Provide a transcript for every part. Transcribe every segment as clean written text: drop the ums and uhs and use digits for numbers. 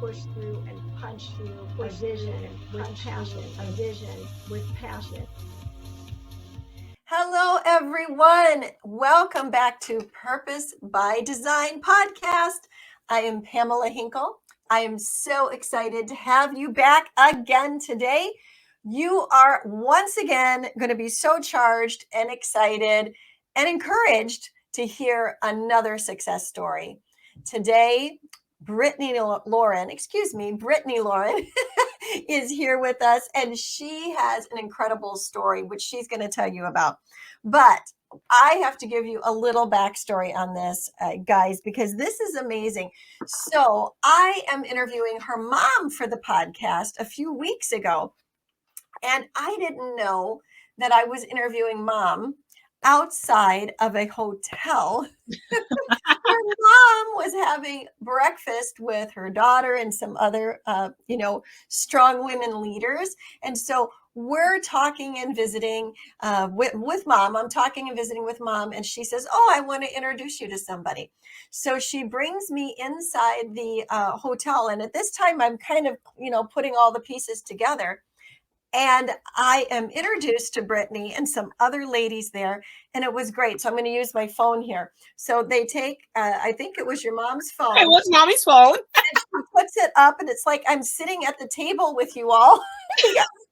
push through and punch through a vision with passion, a vision with passion. Hello, everyone. Welcome back to Purpose by Design podcast. I am Pamela Hinkle. I am so excited to have you back again today. You are once again going to be so charged and excited and encouraged to hear another success story. Today, Brittany Lauren is here with us, and she has an incredible story, which she's going to tell you about. But I have to give you a little backstory on this, guys, because this is amazing. So I am interviewing her mom for the podcast a few weeks ago, and I didn't know that I was interviewing mom outside of a hotel. Her mom was having breakfast with her daughter and some other, strong women leaders. And so we're talking and visiting with mom. I'm talking and visiting with mom. And she says, "Oh, I want to introduce you to somebody." So she brings me inside the hotel. And at this time, I'm kind of, putting all the pieces together. And I am introduced to Brittany and some other ladies there, and it was great. So I'm going to use my phone here. So they take, I think it was your mom's phone. It was mommy's phone. And she puts it up, and it's like I'm sitting at the table with you all.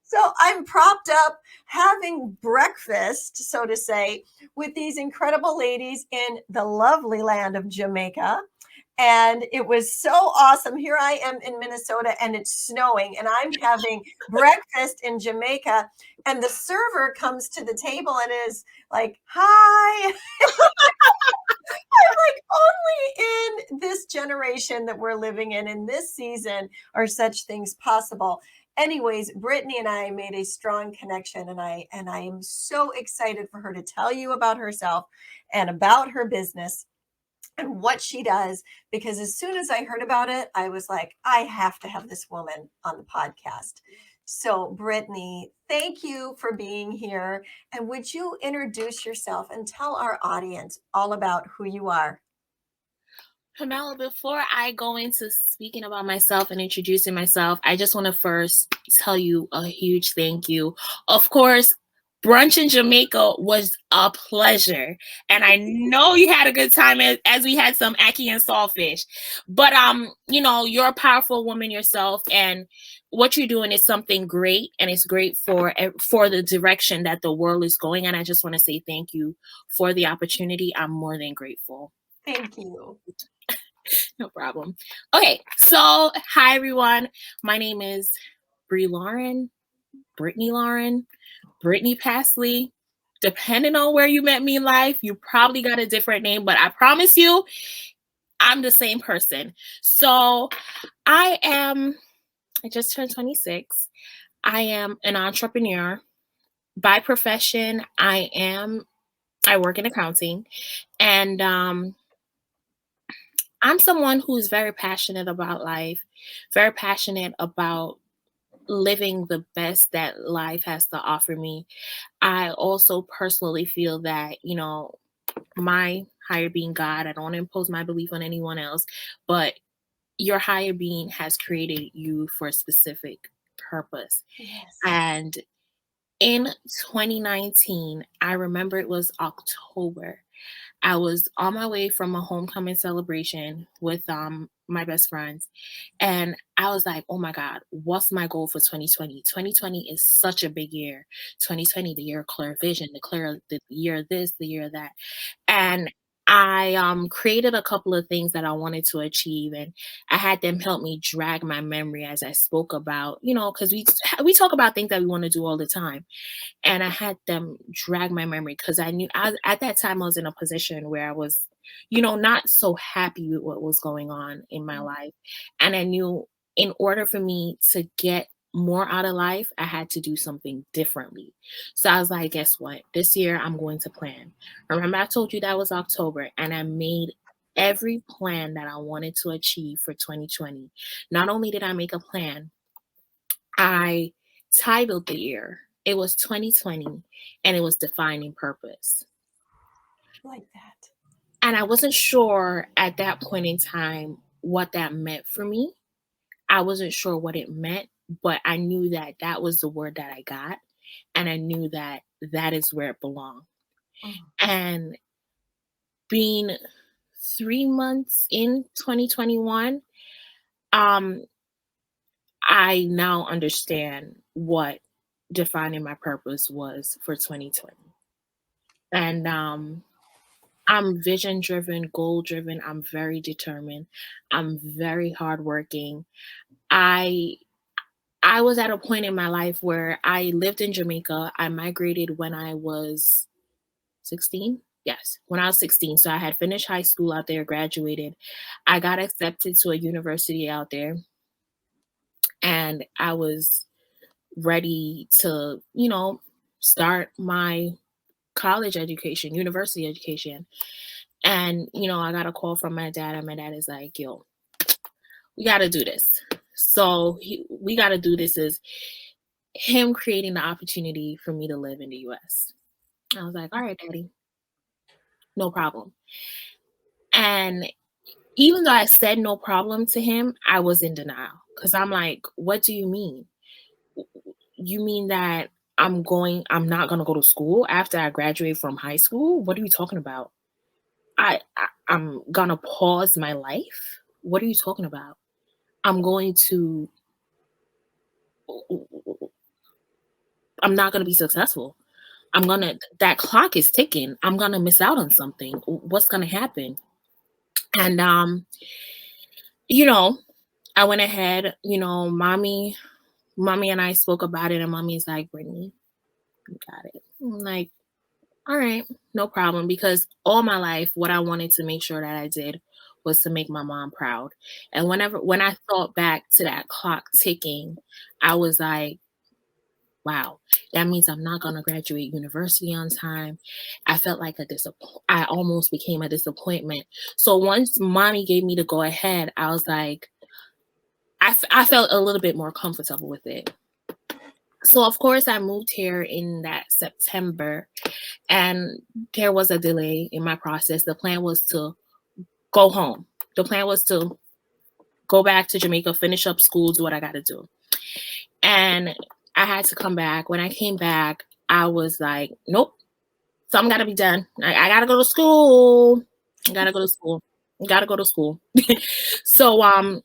So I'm propped up having breakfast, so to say, with these incredible ladies in the lovely land of Jamaica. And it was so awesome. Here I am in Minnesota, and it's snowing, and I'm having breakfast in Jamaica. And the server comes to the table and is like, "Hi." I'm like, only in this generation that we're living in this season, are such things possible. Anyways, Brittany and I made a strong connection, and I am so excited for her to tell you about herself and about her business and what she does, because as soon as I heard about it, I was like, I have to have this woman on the podcast. So Brittany, thank you for being here. And would you introduce yourself and tell our audience all about who you are? Pamela, before I go into speaking about myself and introducing myself, I just want to first tell you a huge thank you. Of course, brunch in Jamaica was a pleasure, and I know you had a good time as we had some ackee and saltfish. But you're a powerful woman yourself, and what you're doing is something great, and it's great for the direction that the world is going. And I just want to say thank you for the opportunity. I'm more than grateful. Thank you. No problem. Okay, so hi everyone. My name is Brittany Lauren, Brittany Pasley. Depending on where you met me in life, you probably got a different name, but I promise you, I'm the same person. So I just turned 26. I am an entrepreneur. By profession, I work in accounting, and I'm someone who's very passionate about life, very passionate about living the best that life has to offer me. I also personally feel that, my higher being, God, I don't want to impose my belief on anyone else, but your higher being has created you for a specific purpose. Yes. And in 2019, I remember it was October. I was on my way from a homecoming celebration with my best friends, and I was like, oh my God, what's my goal for 2020? 2020 is such a big year. 2020, the year of clear vision, the year of this, the year of that. And I created a couple of things that I wanted to achieve, and I had them help me drag my memory as I spoke about, because we talk about things that we want to do all the time. And I had them drag my memory because I knew at that time I was in a position where I was, not so happy with what was going on in my life. And I knew in order for me to get more out of life, I had to do something differently. So I was like, guess what? This year I'm going to plan. Remember, I told you that was October, and I made every plan that I wanted to achieve for 2020. Not only did I make a plan, I titled the year. It was 2020, and it was defining purpose. Like that. And I wasn't sure at that point in time what that meant for me. I wasn't sure what it meant, but I knew that that was the word that I got. And I knew that that is where it belonged. Mm. And being 3 months in 2021, um, I now understand what defining my purpose was for 2020. And I'm vision driven, goal driven. I'm very determined. I'm very hardworking. I I was at a point in my life where I lived in Jamaica. I migrated when I was 16. Yes, when I was 16. So I had finished high school out there, graduated. I got accepted to a university out there, and I was ready to, start my college education, university education. And, I got a call from my dad, and my dad is like, yo, we got to do this. So we got to do this is him creating the opportunity for me to live in the US. I was like, all right, daddy, no problem. And even though I said no problem to him, I was in denial because I'm like, what do you mean? You mean that I'm not going to go to school after I graduate from high school? What are you talking about? I'm going to pause my life? What are you talking about? I'm going to, I'm not going to be successful. That clock is ticking. I'm going to miss out on something. What's going to happen? And, you know, I went ahead, mommy and I spoke about it, and mommy's like, Brittany, you got it. I'm like, all right, no problem. Because all my life, what I wanted to make sure that I did was to make my mom proud. And when I thought back to that clock ticking, I was like, wow, that means I'm not going to graduate university on time. I felt like I almost became a disappointment. So once mommy gave me the go ahead, I was like, I felt a little bit more comfortable with it. So of course I moved here in that September, and there was a delay in my process. The plan was to go home. The plan was to go back to Jamaica, finish up school, do what I got to do. And I had to come back. When I came back, I was like, nope, something got to be done. I got to go to school. I got to go to school. Got to go to school. So,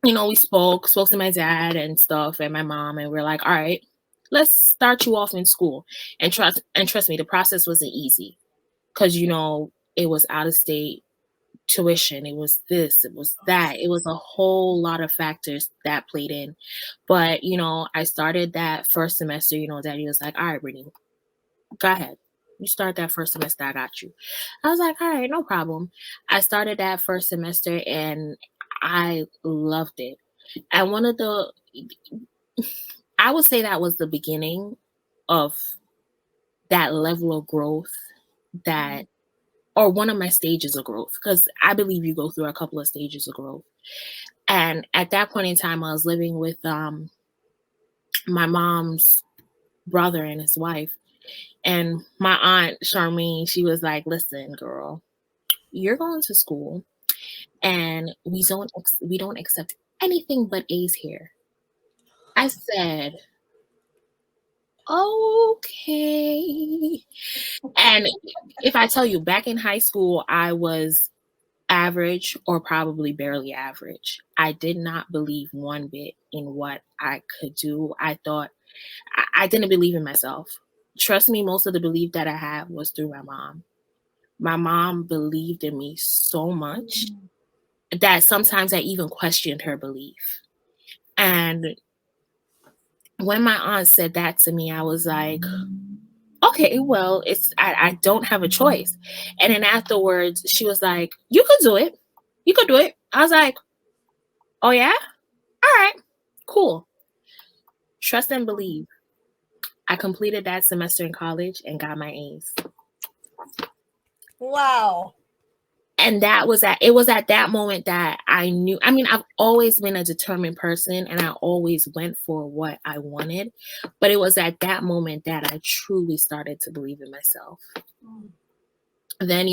we spoke to my dad and stuff and my mom, and we're like, all right, let's start you off in school. And trust me, the process wasn't easy because, it was out of state tuition. It was this, it was that. It was a whole lot of factors that played in. But, I started that first semester, daddy was like, all right, Brittany, go ahead. You start that first semester, I got you. I was like, all right, no problem. I started that first semester and I loved it. And I would say that was the beginning of that level of growth or one of my stages of growth, because I believe you go through a couple of stages of growth. And at that point in time, I was living with my mom's brother and his wife. And my aunt, Charmaine, she was like, listen, girl, you're going to school and we don't accept anything but A's here. I said, okay. And if I tell you, back in high school, I was average or probably barely average. I did not believe one bit in what I could do. I thought I didn't believe in myself. Trust me, most of the belief that I had was through my mom. My mom believed in me so much that sometimes I even questioned her belief. And when my aunt said that to me, I was like, okay, well, I don't have a choice. And then afterwards, she was like, you could do it. You could do it. I was like, oh yeah? All right, cool. Trust and believe. I completed that semester in college and got my A's. Wow. And it was at that moment that I knew, I've always been a determined person and I always went for what I wanted, but it was at that moment that I truly started to believe in myself. Then,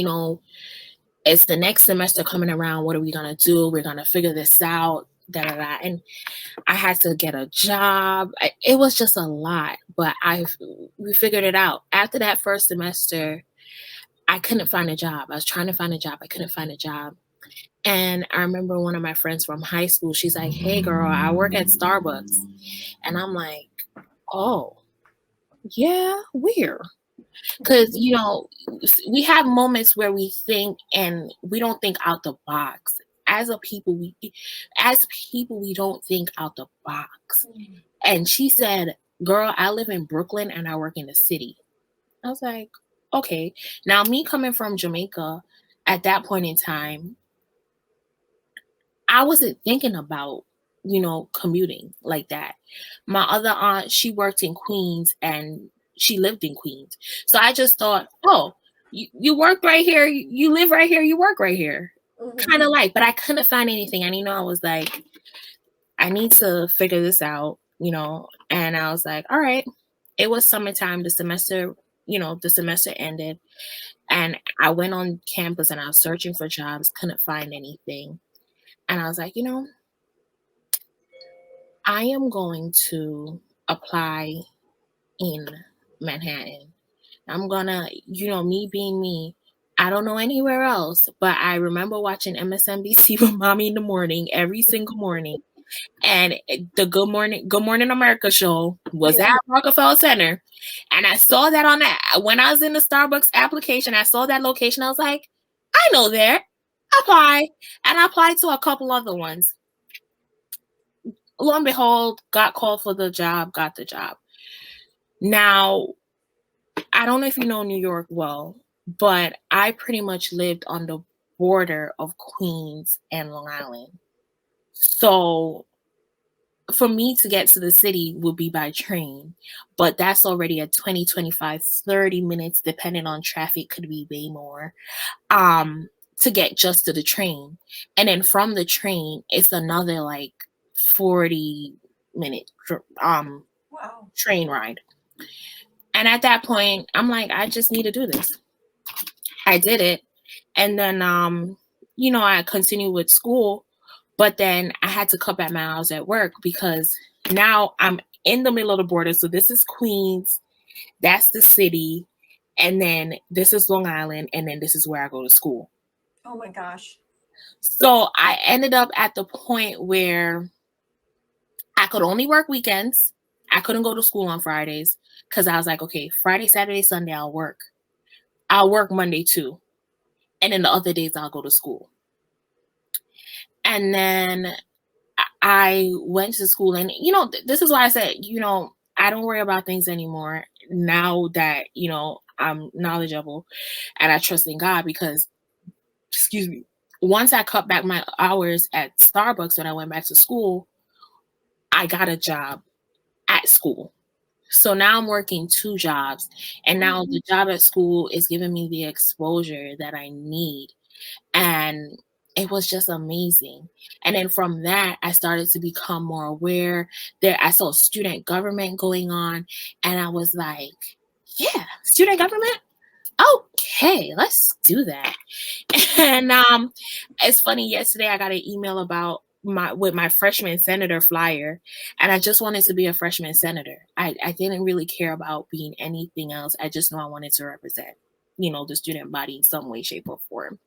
it's the next semester coming around. What are we going to do? We're going to figure this out. da da da. And I had to get a job. It was just a lot, but we figured it out. After that first semester, I couldn't find a job. I was trying to find a job. I couldn't find a job. And I remember one of my friends from high school, she's like, "Hey girl, I work at Starbucks." And I'm like, "Oh, yeah, where?" Because, we have moments where we think and we don't think out the box. As people, we don't think out the box. And she said, "Girl, I live in Brooklyn and I work in the city." I was like, okay. Now, me coming from Jamaica at that point in time, I wasn't thinking about, commuting like that. My other aunt, she worked in Queens and she lived in Queens. So I just thought, oh, you work right here, you live right here, you work right here. Kind of like, but I couldn't find anything. And, I was like, I need to figure this out, and I was like, all right. It was summertime, the semester ended, and I went on campus and I was searching for jobs, couldn't find anything. And I was like, I am going to apply in Manhattan. I'm gonna, me being me, I don't know anywhere else, but I remember watching MSNBC with Mommy in the morning every single morning. And the Good Morning America show was at Rockefeller Center. And I saw that on that. When I was in the Starbucks application, I saw that location. I was like, I know there. Apply. And I applied to a couple other ones. Lo and behold, got called for the job, got the job. Now, I don't know if you know New York well, but I pretty much lived on the border of Queens and Long Island. So for me to get to the city would be by train, but that's already a 20, 25, 30 minutes, depending on traffic, could be way more, to get just to the train. And then from the train, it's another like 40-minute train ride. And at that point, I'm like, I just need to do this. I did it. And then, I continued with school, but then I had to cut back my hours at work because now I'm in the middle of the border. So this is Queens, that's the city, and then this is Long Island, and then this is where I go to school. Oh my gosh. So I ended up at the point where I could only work weekends. I couldn't go to school on Fridays because I was like, okay, Friday, Saturday, Sunday, I'll work. I'll work Monday too. And then the other days I'll go to school. And then I went to school, and, this is why I said, I don't worry about things anymore now that, I'm knowledgeable and I trust in God because, once I cut back my hours at Starbucks when I went back to school, I got a job at school. So now I'm working 2 jobs, and now the job at school is giving me the exposure that I need. And it was just amazing. And then from that, I started to become more aware. I saw student government going on, and I was like, yeah, student government? Okay, let's do that. And it's funny, yesterday I got an email about my freshman senator flyer, and I just wanted to be a freshman senator. I didn't really care about being anything else. I just know I wanted to represent, the student body in some way, shape, or form.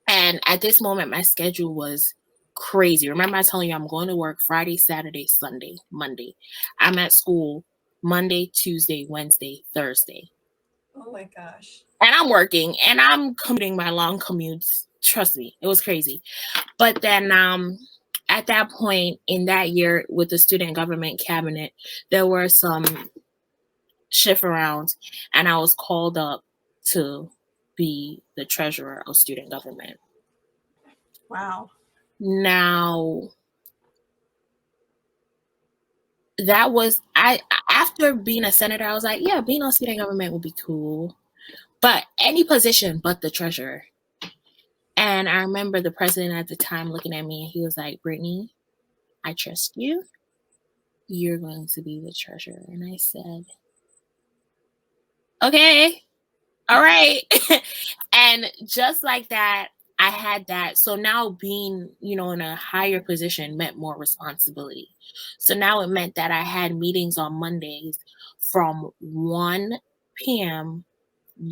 And at this moment, my schedule was crazy. Remember, I telling you I'm going to work Friday, Saturday, Sunday, Monday. I'm at school Monday, Tuesday, Wednesday, Thursday. Oh my gosh. And I'm working and I'm commuting my long commutes. Trust me, it was crazy. But then at that point in that year with the student government cabinet, there were some shift arounds, and I was called up to be the treasurer of student government. Wow. Now, that was, after being a senator, I was like, yeah, being on student government would be cool. But any position but the treasurer. And I remember the president at the time looking at me and he was like, Brittany, I trust you. You're going to be the treasurer. And I said, okay, all right. And just like that, I had that. So now being, in a higher position meant more responsibility. So now it meant that I had meetings on Mondays from 1 p.m.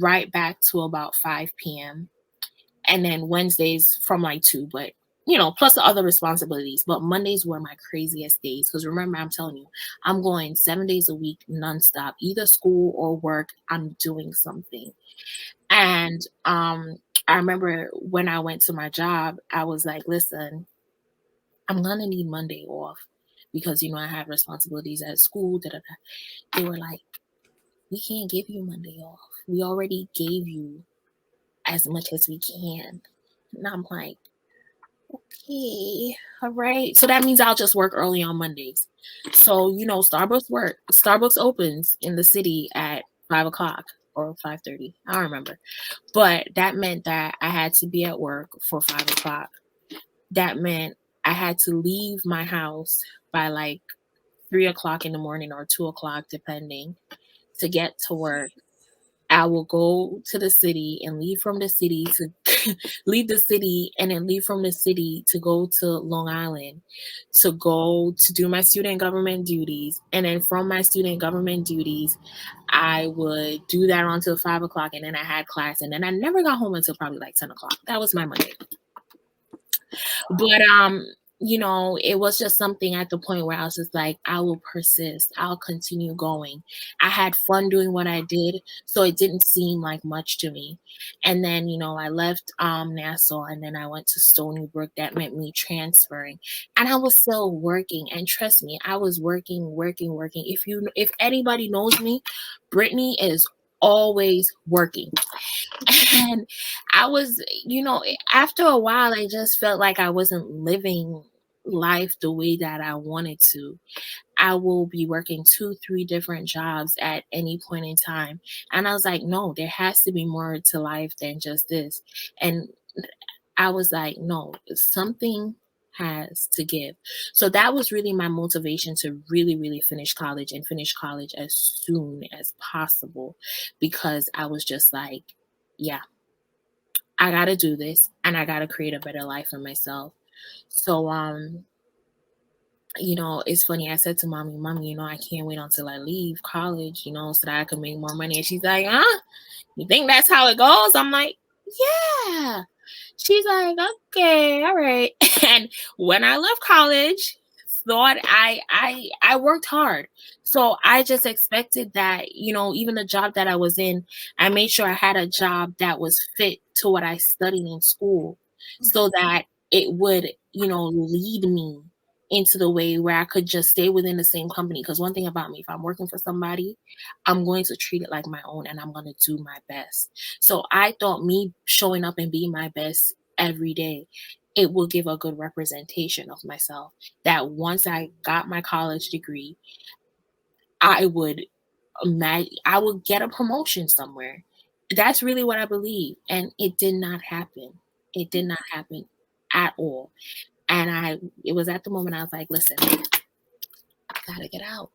right back to about 5 p.m. And then Wednesdays from like 2, but plus the other responsibilities. But Mondays were my craziest days because remember, I'm telling you, I'm going 7 days a week nonstop, either school or work. I'm doing something. And I remember when I went to my job, I was like, listen, I'm gonna need Monday off because I have responsibilities at school. Da, da, da. They were like, we can't give you Monday off. We already gave you as much as we can. And I'm like, okay, all right. So that means I'll just work early on Mondays. So, Starbucks opens in the city at 5 o'clock or 5:30. I don't remember. But that meant that I had to be at work for 5 o'clock. That meant I had to leave my house by like 3 o'clock in the morning or 2 o'clock, depending, to get to work. I will go to the city and leave from the city to leave the city and then leave from the city to go to Long Island to go to do my student government duties. And then from my student government duties, I would do that until 5 o'clock. And then I had class. And then I never got home until probably like 10 o'clock. That was my Monday. But it was just something at the point where I was just like, I will persist. I'll continue going. I had fun doing what I did, so it didn't seem like much to me. And then, I left Nassau and then I went to Stony Brook. That meant me transferring. And I was still working. And trust me, I was working, working, working. If anybody knows me, Brittany is always working. And I was, after a while, I just felt like I wasn't living life the way that I wanted to. I will be working 2, 3 different jobs at any point in time. And I was like, no, there has to be more to life than just this. And I was like, no, something has to give. So that was really my motivation to really, really finish college and finish college as soon as possible, because I was just like, yeah, I got to do this and I got to create a better life for myself. So, it's funny. I said to mommy, I can't wait until I leave college, so that I can make more money. And she's like, huh? You think that's how it goes? I'm like, yeah. She's like, okay, all right. And when I left college, thought I worked hard. So I just expected that, even the job that I was in, I made sure I had a job that was fit to what I studied in school so that it would, lead me into the way where I could just stay within the same company. Because one thing about me, if I'm working for somebody, I'm going to treat it like my own and I'm going to do my best. So I thought me showing up and being my best every day, it will give a good representation of myself. That once I got my college degree, I would get a promotion somewhere. That's really what I believe. And it did not happen. It did not happen at all. And it was at the moment I was like, listen, I gotta get out.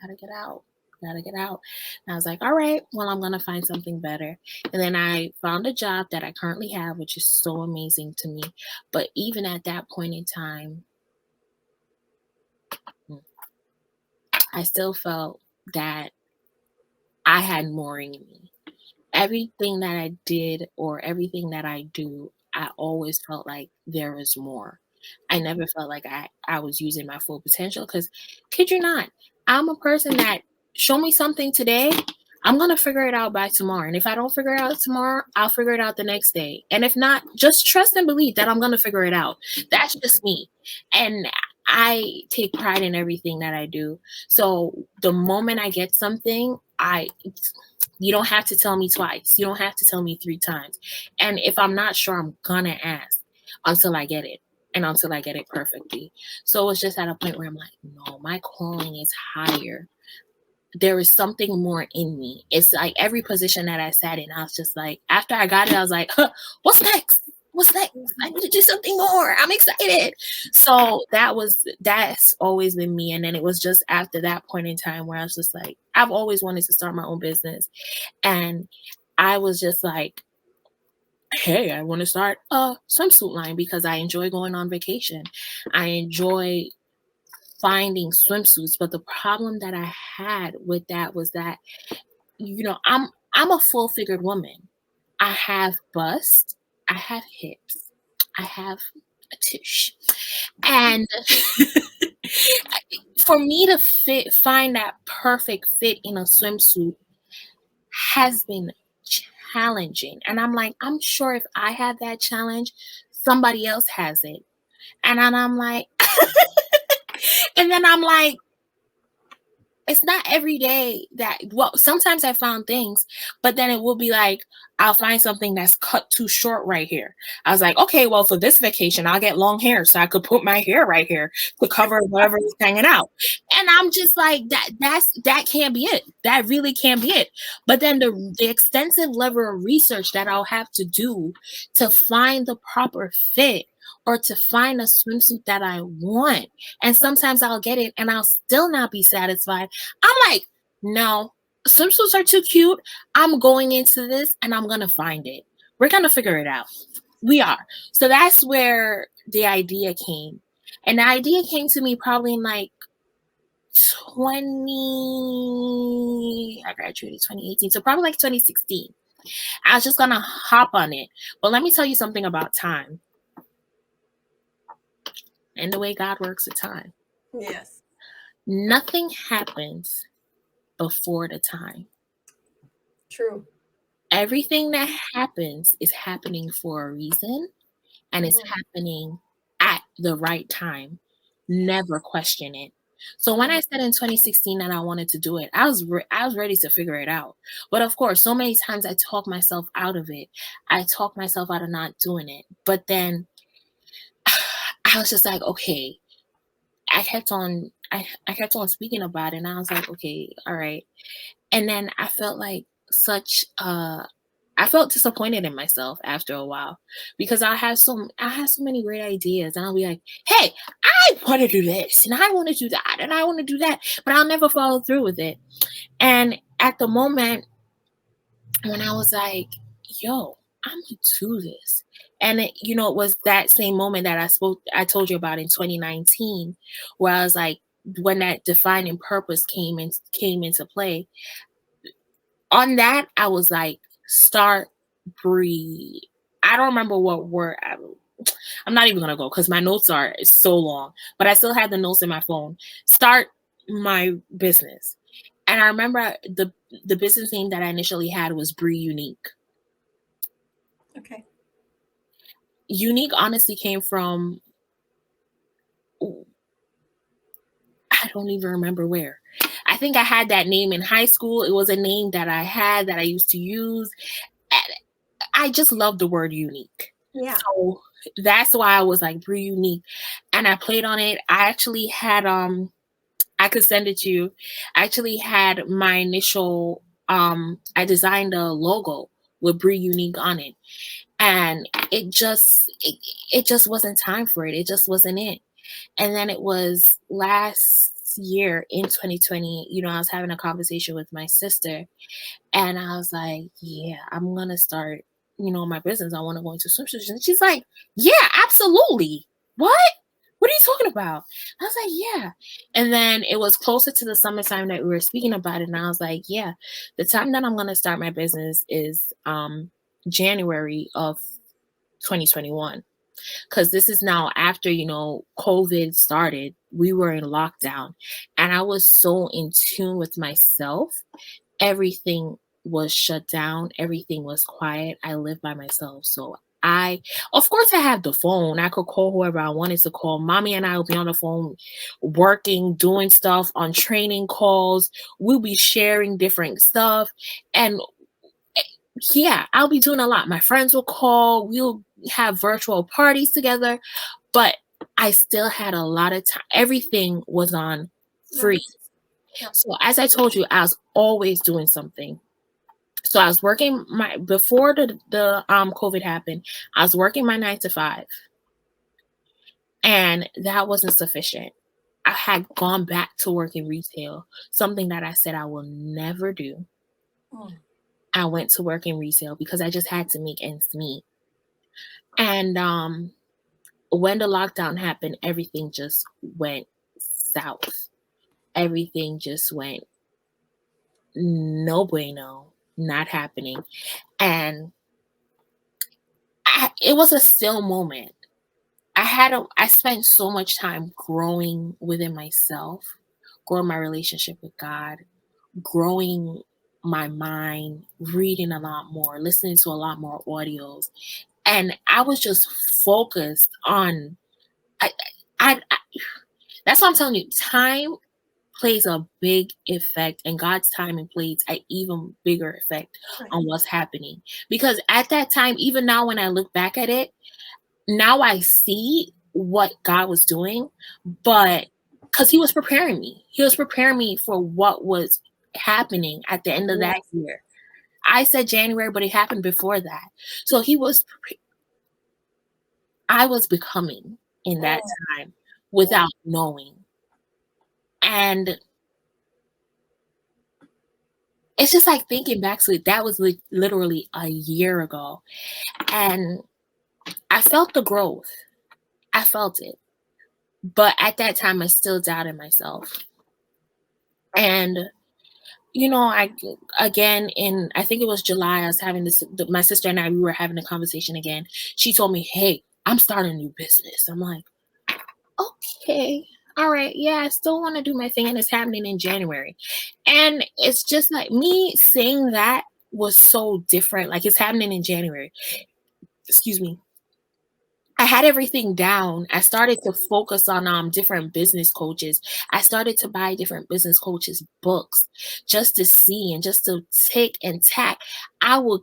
Gotta get out. Gotta get out. And I was like, all right, well, I'm gonna find something better. And then I found a job that I currently have, which is so amazing to me. But even at that point in time, I still felt that I had more in me. Everything that I did or everything that I do, I always felt like there was more. I never felt like I was using my full potential because, kid you not, I'm a person that show me something today, I'm going to figure it out by tomorrow. And if I don't figure it out tomorrow, I'll figure it out the next day. And if not, just trust and believe that I'm going to figure it out. That's just me. And I take pride in everything that I do. So the moment I get something, you don't have to tell me twice. You don't have to tell me 3 times. And if I'm not sure, I'm going to ask until I get it and until I get it perfectly. So it's just at a point where I'm like, no, my calling is higher. There is something more in me. It's like every position that I sat in, I was just like, after I got it, I was like, what's next? What's next? I need to do something more. I'm excited. So that's always been me. And then it was just after that point in time where I was just like, I've always wanted to start my own business. And I was just like, hey, I want to start a swimsuit line because I enjoy going on vacation. I enjoy finding swimsuits. But the problem that I had with that was that, I'm a full figured woman. I have bust, I have hips, I have a tush. And for me to find that perfect fit in a swimsuit has been challenging. And I'm like, I'm sure if I have that challenge, somebody else has it. And then I'm like, and then I'm like, it's not every day that, well, sometimes I found things, but then it will be like, I'll find something that's cut too short right here. I was like, okay, well, for this vacation, I'll get long hair so I could put my hair right here to cover whatever is hanging out. And I'm just like, that can't be it. That really can't be it. But then the extensive level of research that I'll have to do to find the proper fit or to find a swimsuit that I want. And sometimes I'll get it and I'll still not be satisfied. I'm like, no, swimsuits are too cute. I'm going into this and I'm going to find it. We're going to figure it out. We are. So that's where the idea came. And the idea came to me probably in like I graduated 2018. So probably like 2016. I was just going to hop on it. But let me tell you something about time. And the way God works with time. Yes. Nothing happens before the time. True. Everything that happens is happening for a reason, and it's happening at the right time. Never question it. So when I said in 2016 that I wanted to do it, I was ready to figure it out. But of course, so many times I talk myself out of it. I talk myself out of not doing it. But then I was just like, okay. I kept on speaking about it, and I was like, okay, all right. And then I felt like I felt disappointed in myself after a while because I had so many great ideas, and I'll be like, hey, I want to do this and I want to do that and I want to do that, but I'll never follow through with it. And at the moment when I was like, yo, I'm gonna do this. And it was that same moment that I told you about in 2019, where I was like, when that defining purpose came into play. On that, I was like, start, breathe. I don't remember what word. I'm not even gonna go because my notes are so long, but I still have the notes in my phone. Start my business. And I remember the business name that I initially had was Bri Unique. Okay. Unique honestly came from, I don't even remember where. I think I had that name in high school. It was a name that I had that I used to use. I just love the word unique. Yeah. So that's why I was like Bri Unique. And I played on it. I actually had I could send it to you. I actually had my initial I designed a logo with Bri Unique on it. And it just wasn't time for it. It just wasn't it. And then it was last year in 2020, I was having a conversation with my sister, and I was like, yeah, I'm going to start, my business. I want to go into swimsuits. And she's like, yeah, absolutely. What? What are you talking about? I was like, yeah. And then it was closer to the summertime that we were speaking about it. And I was like, yeah, the time that I'm going to start my business is January of 2021. Because this is now after, COVID started. We were in lockdown. And I was so in tune with myself. Everything was shut down. Everything was quiet. I live by myself. So of course, I have the phone. I could call whoever I wanted to call. Mommy and I will be on the phone working, doing stuff on training calls. We'll be sharing different stuff. And yeah, I'll be doing a lot. My friends will call. We'll have virtual parties together. But I still had a lot of time. Everything was on freeze. Yeah. So as I told you, I was always doing something. So I was working before the COVID happened, I was working my 9 to 5. And that wasn't sufficient. I had gone back to work in retail, something that I said I will never do. I went to work in retail because I just had to make ends meet. And when the lockdown happened, everything just went south. Everything just went no bueno, not happening. And it was a still moment. I spent so much time growing within myself, growing my relationship with God, growing my mind, reading a lot more, listening to a lot more audios. And I was just focused on, I that's what I'm telling you. Time plays a big effect, and God's timing plays an even bigger effect on what's happening. Because at that time, even now when I look back at it, now I see what God was doing, but because he was preparing me. He was preparing me for what was happening at the end of that year. I said January, but it happened before that. So I was becoming in that time without knowing. And it's just like thinking back to it, that was literally a year ago. And I felt the growth. I felt it. But at that time, I still doubted myself. And, I think it was July, I was having my sister and I, we were having a conversation again. She told me, hey, I'm starting a new business. I'm like, okay, all right. Yeah, I still want to do my thing, and it's happening in January. And it's just like me saying that was so different. Like, it's happening in January. Excuse me. I had everything down. I started to focus on different business coaches. I started to buy different business coaches' books just to see and just to tick and tack. I would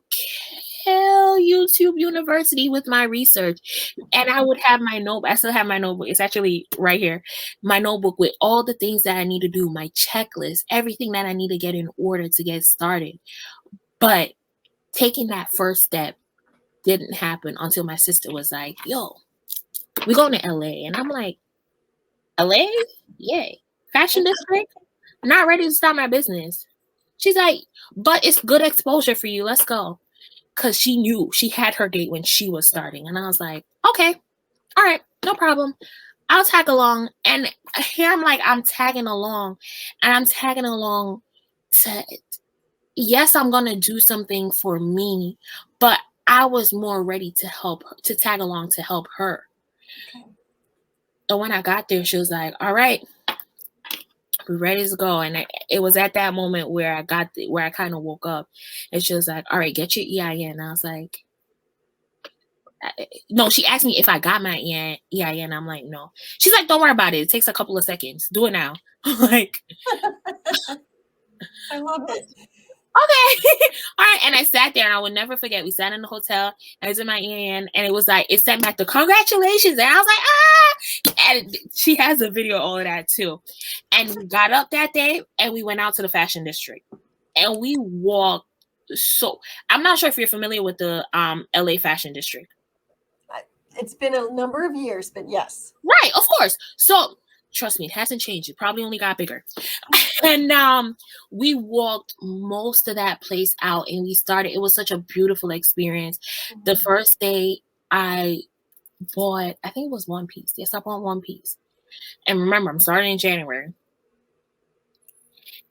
kill YouTube University with my research. And I would have my notebook. I still have my notebook. It's actually right here. My notebook with all the things that I need to do, my checklist, everything that I need to get in order to get started. But taking that first step didn't happen until my sister was like, yo, we're going to LA. And I'm like, LA? Yay. Fashion district? Not ready to start my business. She's like, but it's good exposure for you. Let's go. Because she knew she had her date when she was starting. And I was like, okay, all right, no problem. I'll tag along. And here I'm tagging along. And I'm tagging along to, yes, I'm going to do something for me, but I was more ready to tag along to help her. Okay. And when I got there, she was like, all right, we're ready to go. And it was at that moment where I kind of woke up, and she was like, all right, get your EIN. And I was like, no, she asked me if I got my EIN. I'm like, no. She's like, don't worry about it. It takes a couple of seconds. Do it now. Like, I love it. Okay. All right. And I sat there, and I would never forget. We sat in the hotel. I was in my EIN, and it was like, it sent back the congratulations. And I was like, ah. And she has a video of all of that too. And we got up that day, and we went out to the fashion district, and we walked. So I'm not sure if you're familiar with the LA fashion district. It's been a number of years, but yes. Right. Of course. So trust me, it hasn't changed. It probably only got bigger. And we walked most of that place out, and it was such a beautiful experience. Mm-hmm. The first day I bought, I think it was one piece. Yes, I bought one piece. And remember, I'm starting in January.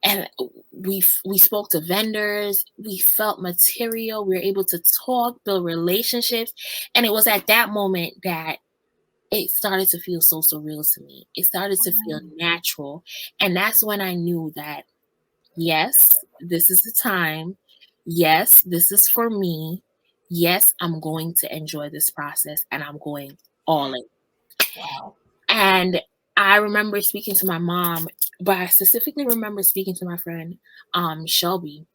And we spoke to vendors. We felt material. We were able to talk, build relationships. And it was at that moment that it started to feel so surreal to me. It started to feel natural. And that's when I knew that, yes, this is the time. Yes, this is for me. Yes, I'm going to enjoy this process, and I'm going all in. Wow. And I remember speaking to my mom, but I specifically remember speaking to my friend, Shelby.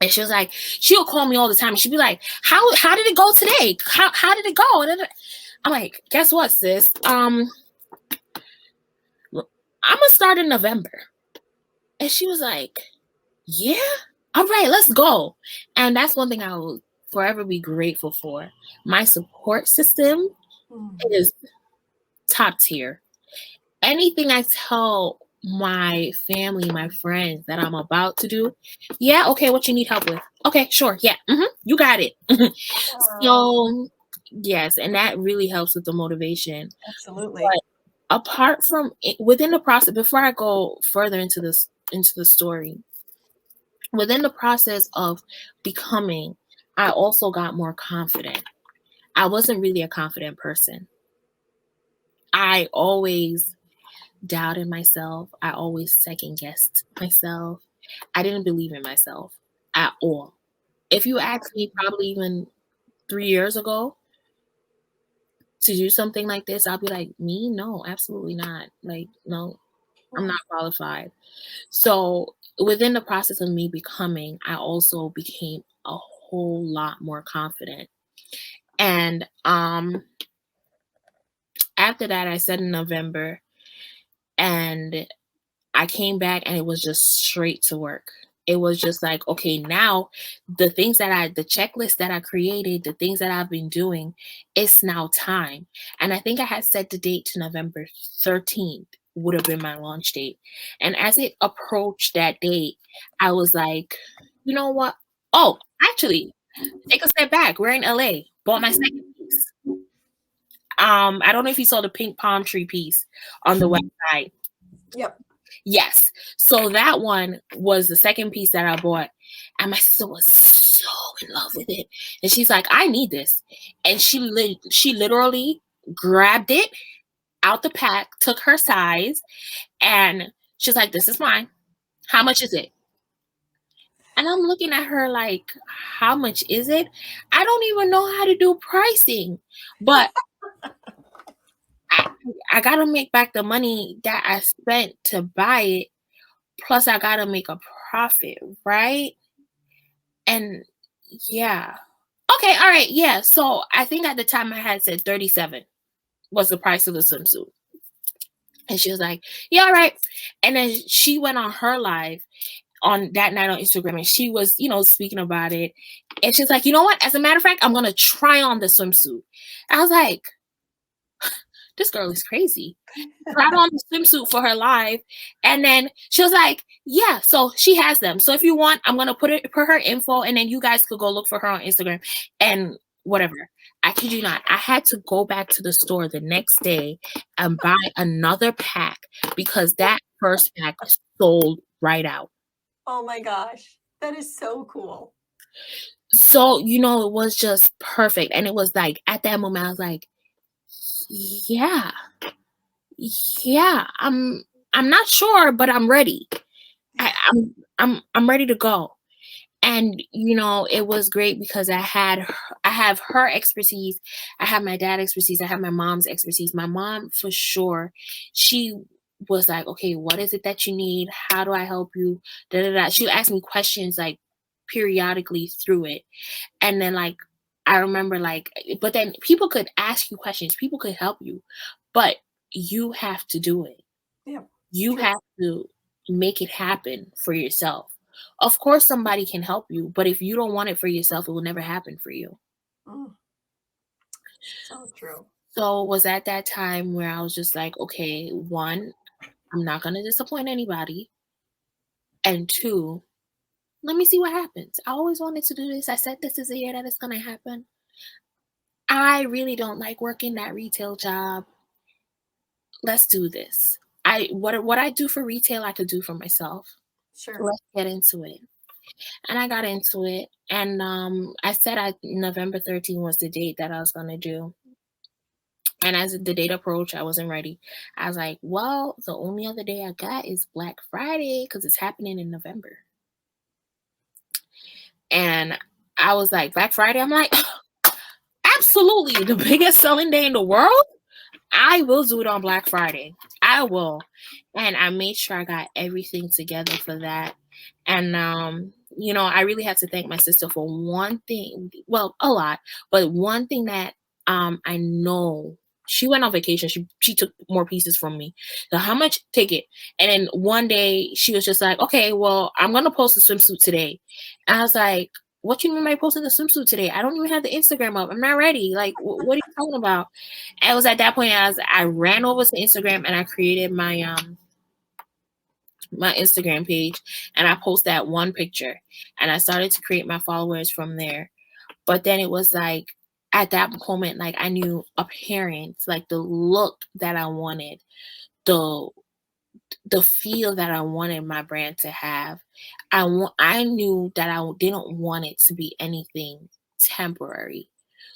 And she was like, she'll call me all the time. And she'd be like, how did it go today? How did it go? I'm like, guess what, sis? I'm gonna start in November. And she was like, yeah, all right, let's go. And that's one thing I will forever be grateful for. My support system is top tier. Anything I tell my family, my friends that I'm about to do, yeah, okay, what you need help with? Okay, sure, yeah, you got it. So Yes, and that really helps with the motivation. Absolutely. But apart from within the process, before I go further into the story, within the process of becoming, I also got more confident. I wasn't really a confident person. I always doubted myself. I always second guessed myself. I didn't believe in myself at all. If you asked me probably even 3 years ago to do something like this, I'll be like, me? No, absolutely not. Like, no, I'm not qualified. So within the process of me becoming, I also became a whole lot more confident. And after that, I said in November, and I came back and it was just straight to work. It was just like, okay, now the checklist that I created, the things that I've been doing, it's now time. And I think I had set the date to November 13th would have been my launch date. And as it approached that date, I was like, you know what? Oh, actually, take a step back. We're in LA. Bought my second piece. I don't know if you saw the pink palm tree piece on the website. Yep. Yes. So that one was the second piece that I bought. And my sister was so in love with it. And she's like, I need this. And she literally grabbed it out the pack, took her size, and she's like, this is mine. How much is it? And I'm looking at her like, how much is it? I don't even know how to do pricing. But I got to make back the money that I spent to buy it. Plus, I got to make a profit, right? And yeah. Okay, all right, yeah. So I think at the time I had said 37 was the price of the swimsuit. And she was like, yeah, all right. And then she went on her live on that night on Instagram and she was, speaking about it. And she's like, you know what? As a matter of fact, I'm going to try on the swimsuit. I was like, this girl is crazy. Tried on the swimsuit for her live. And then she was like, yeah, so she has them. So if you want, I'm going to put her info and then you guys could go look for her on Instagram and whatever. I kid you not. I had to go back to the store the next day and buy another pack because that first pack sold right out. Oh my gosh. That is so cool. So, it was just perfect. And it was like, at that moment, I was like, yeah, I'm not sure, but I'm ready. I'm ready to go. And it was great because I have her expertise, I have my dad's expertise, I have my mom's expertise. My mom, for sure, she was like, okay, what is it that you need? How do I help you? Da, da, da. She would ask me questions like periodically through it. And then like I remember but then people could ask you questions, people could help you, but you have to do it. Yeah. You True. have to make it happen for yourself. Of course, somebody can help you, but if you don't want it for yourself, it will never happen for you. So true. So it was at that time where I was just like, okay, one, I'm not going to disappoint anybody. And two, let me see what happens. I always wanted to do this. I said this is the year that it's going to happen. I really don't like working that retail job. Let's do this. What I do for retail, I could do for myself. Sure. Let's get into it. And I got into it. And I said November 13th was the date that I was going to do. And as the date approached, I wasn't ready. I was like, well, the only other day I got is Black Friday because it's happening in November. And I was like, Black Friday? I'm like, absolutely. The biggest selling day in the world? I will do it on Black Friday. I will. And I made sure I got everything together for that. And, I really had to thank my sister for one thing. Well, a lot. But one thing that I know, she went on vacation. She took more pieces from me. So how much? Take it. And then one day she was just like, okay, well, I'm going to post a swimsuit today. And I was like, what you mean by posting the swimsuit today? I don't even have the Instagram up. I'm not ready. Like, what are you talking about? And it was at that point I ran over to Instagram and I created my my Instagram page and I post that one picture and I started to create my followers from there. But then it was like at that moment, like I knew appearance, like the look that I wanted, the the feel that I wanted my brand to have. I knew that I didn't want it to be anything temporary.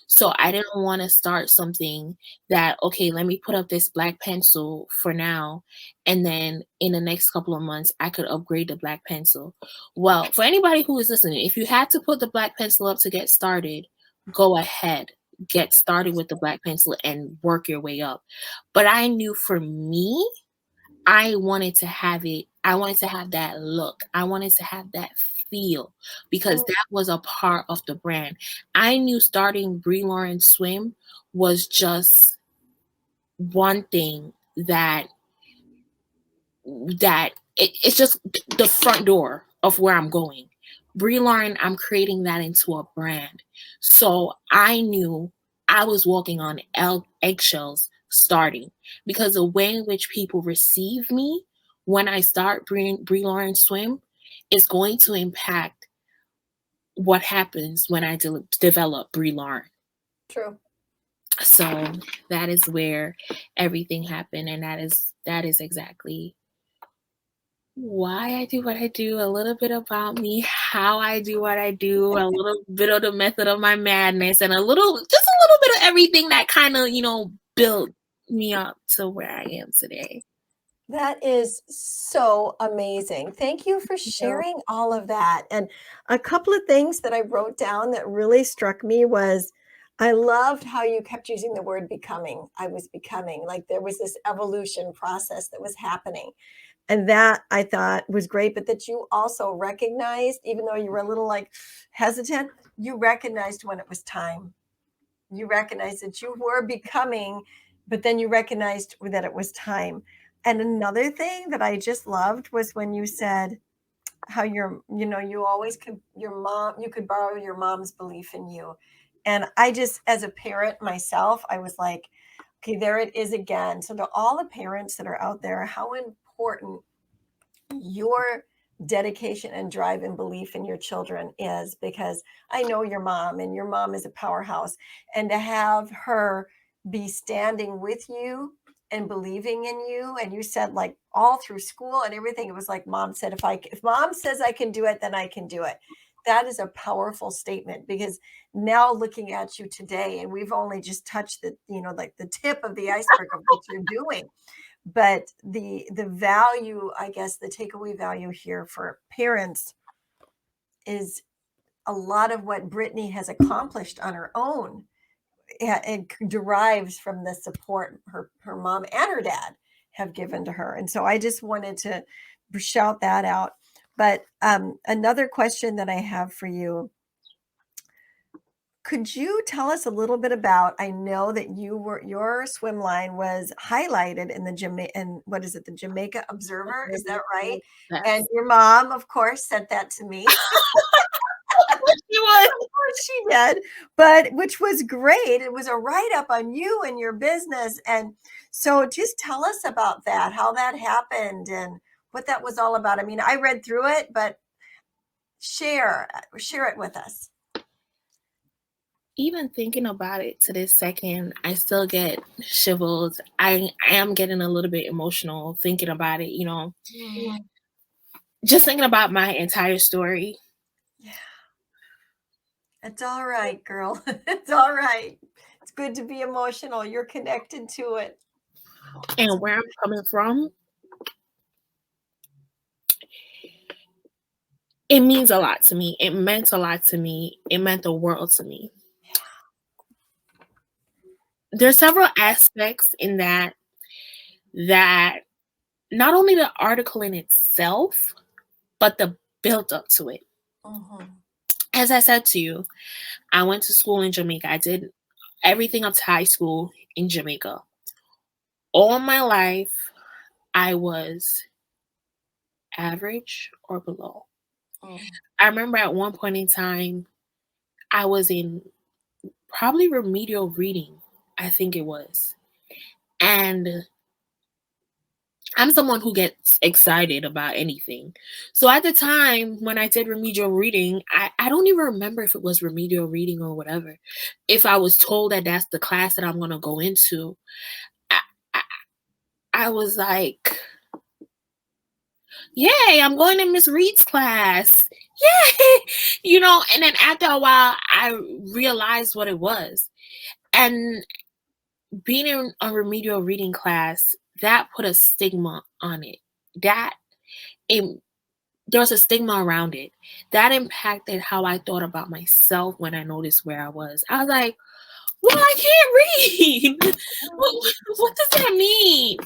So I didn't want to start something that, okay, let me put up this black pencil for now, and then in the next couple of months I could upgrade the black pencil. Well, for anybody who is listening, if you had to put the black pencil up to get started, go ahead. Get started with the black pencil and work your way up. But I knew for me, I wanted to have it. I wanted to have that look. I wanted to have that feel because that was a part of the brand. I knew starting Bri Lauren Swim was just one thing it's just the front door of where I'm going. Bri Lauren, I'm creating that into a brand. So I knew I was walking on eggshells starting because the way in which people receive me when I start Bri Lauren Swim is going to impact what happens when I develop Bri Lauren. True. So that is where everything happened, and that is exactly why I do what I do, a little bit about me, how I do what I do, a little bit of the method of my madness, and just a little bit of everything that kind of, built me up to where I am today. That is so amazing. Thank you for sharing all of that. And a couple of things that I wrote down that really struck me was I loved how you kept using the word becoming. I was becoming, like there was this evolution process that was happening. And that I thought was great, but that you also recognized, even though you were a little like hesitant, you recognized when it was time. You recognized that you were becoming, but then you recognized that it was time. And another thing that I just loved was when you said how you always could, you could borrow your mom's belief in you. And I just, as a parent myself, I was like, okay, there it is again. So to all the parents that are out there, how important your dedication and drive and belief in your children is, because I know your mom, and your mom is a powerhouse, and to have her be standing with you and believing in you. And you said, like, all through school and everything, it was like mom said, if mom says I can do it, then I can do it. That is a powerful statement, because now looking at you today, and we've only just touched the, like the tip of the iceberg of what you're doing. But the value, I guess, the takeaway value here for parents is a lot of what Brittany has accomplished on her own. It derives from the support her mom and her dad have given to her. And so I just wanted to shout that out. But another question that I have for you, could you tell us a little bit about, I know that your swim line was highlighted in what is it, the Jamaica Observer, is that right? Yes. And your mom, of course, sent that to me. She was. Of course she did, but which was great. It was a write-up on you and your business. And so just tell us about that, how that happened and what that was all about. I mean, I read through it, but share it with us. Even thinking about it to this second, I still get shivers. I am getting a little bit emotional thinking about it, just thinking about my entire story. Yeah. It's all right, girl. It's all right. It's good to be emotional. You're connected to it. And where I'm coming from, it means a lot to me. It meant a lot to me. It meant the world to me. There's several aspects in that not only the article in itself, but the build up to it. Mm-hmm. As I said to you, I went to school in Jamaica. I did everything up to high school in Jamaica. All my life, I was average or below. Mm. I remember at one point in time, I was in probably remedial reading, I think it was. And I'm someone who gets excited about anything. So at the time when I did remedial reading, I don't even remember if it was remedial reading or whatever. If I was told that that's the class that I'm going to go into, I, I, I was like, yay, I'm going to Miss Reed's class. Yay. And then after a while, I realized what it was. And being in a remedial reading class, that put a stigma on it. That there was a stigma around it. That impacted how I thought about myself when I noticed where I was. I was like, well, I can't read. What does that mean?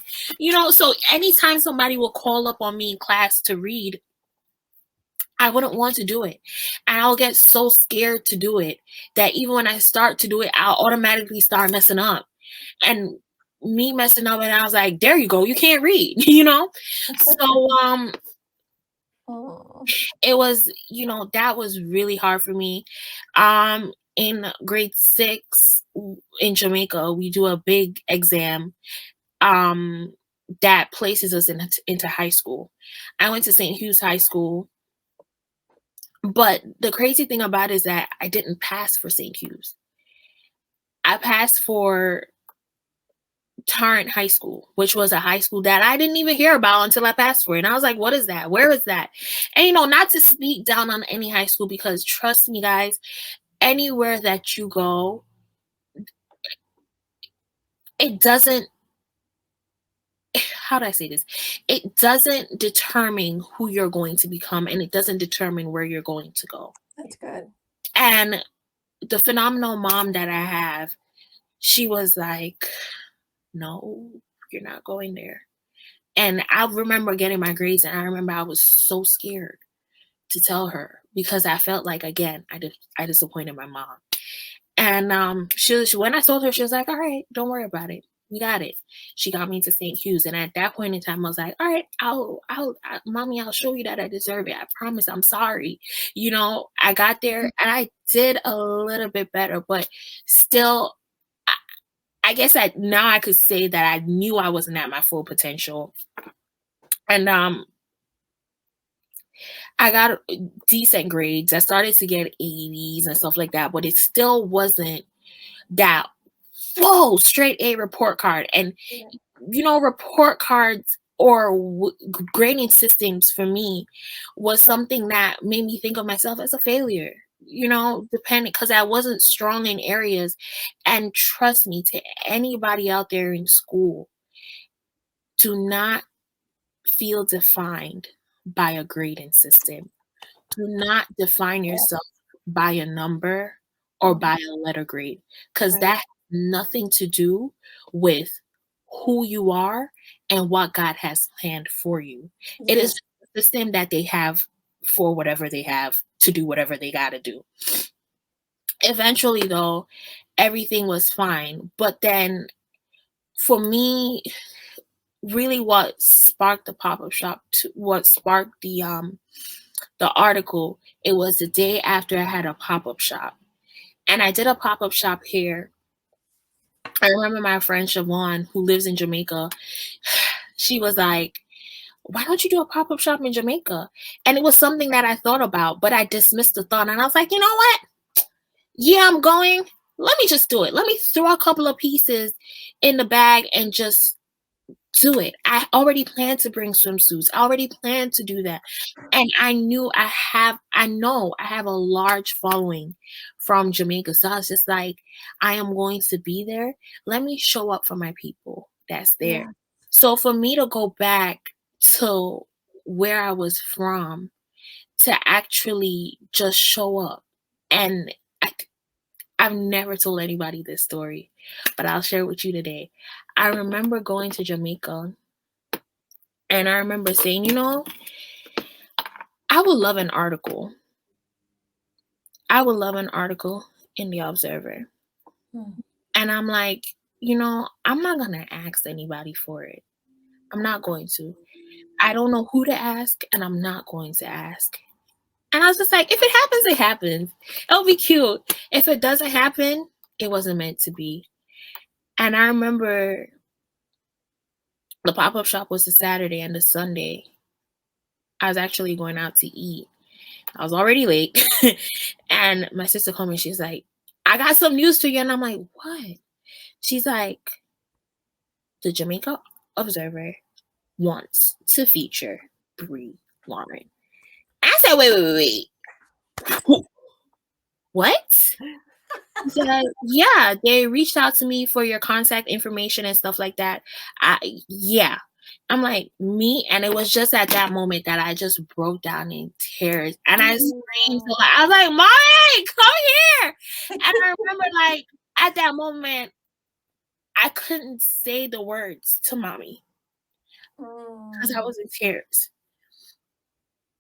So anytime somebody will call up on me in class to read, I wouldn't want to do it. And I'll get so scared to do it that even when I start to do it, I'll automatically start messing up. And me messing up, and I was like, there you go, you can't read, So Oh. it was, that was really hard for me. In grade 6 in Jamaica, we do a big exam that places us into high school. I went to St. Hugh's High School, but the crazy thing about it is that I didn't pass for St. Hugh's. I passed for Torrent High School, which was a high school that I didn't even hear about until I passed for it. And I was like, what is that? Where is that? And, not to speak down on any high school, because trust me, guys, anywhere that you go, it doesn't, how do I say this? It doesn't determine who you're going to become, and it doesn't determine where you're going to go. That's good. And the phenomenal mom that I have, she was like, no, you're not going there. And I remember getting my grades, and I remember I was so scared to tell her because I felt like, again, I disappointed my mom. And she when I told her, she was like, all right, don't worry about it. We got it. She got me to St. Hugh's. And at that point in time, I was like, all right, Mommy, I'll show you that I deserve it. I promise. I'm sorry. I got there and I did a little bit better, but still, I guess now I could say that I knew I wasn't at my full potential. And I got decent grades. I started to get 80s and stuff like that, but it still wasn't that, whoa, straight A report card. And, report cards or grading systems for me was something that made me think of myself as a failure, depending, because I wasn't strong in areas. And trust me, to anybody out there in school, do not feel defined by a grading system. Do not define yourself by a number or by a letter grade, because that has nothing to do with who you are and what God has planned for you. It is a system that they have for whatever they have to do, whatever they got to do. Eventually, though, everything was fine. But then for me, really what sparked the pop-up shop, what sparked the article, it was the day after I had a pop-up shop. And I did a pop-up shop here. I remember my friend Siobhan, who lives in Jamaica, she was like, why don't you do a pop-up shop in Jamaica? And it was something that I thought about, but I dismissed the thought. And I was like, you know what? Yeah, I'm going. Let me just do it. Let me throw a couple of pieces in the bag and just do it. I already planned to bring swimsuits. I already planned to do that. And I know I have a large following from Jamaica. So I was just like, I am going to be there. Let me show up for my people that's there. Yeah. So for me to go back to where I was from, to actually just show up. And I've never told anybody this story, but I'll share it with you today. I remember going to Jamaica, and I remember saying, I would love an article. I would love an article in the Observer. And I'm like, I'm not going to ask anybody for it. I'm not going to. I don't know who to ask, and I'm not going to ask. And I was just like, if it happens, it happens. It'll be cute. If it doesn't happen, it wasn't meant to be. And I remember The pop-up shop was the Saturday, and the Sunday I was actually going out to eat. I was already late. And my sister called me. She's like, I got some news to you. And I'm like, what? She's like, the Jamaica Observer wants to feature Bri Lauren. I said, wait. What? She said, yeah, they reached out to me for your contact information and stuff like that. Yeah. I'm like, me? And it was just at that moment that I just broke down in tears. And I screamed so loud. I was like, Mommy, come here. And I remember, like, at that moment, I couldn't say the words to Mommy because I was in tears.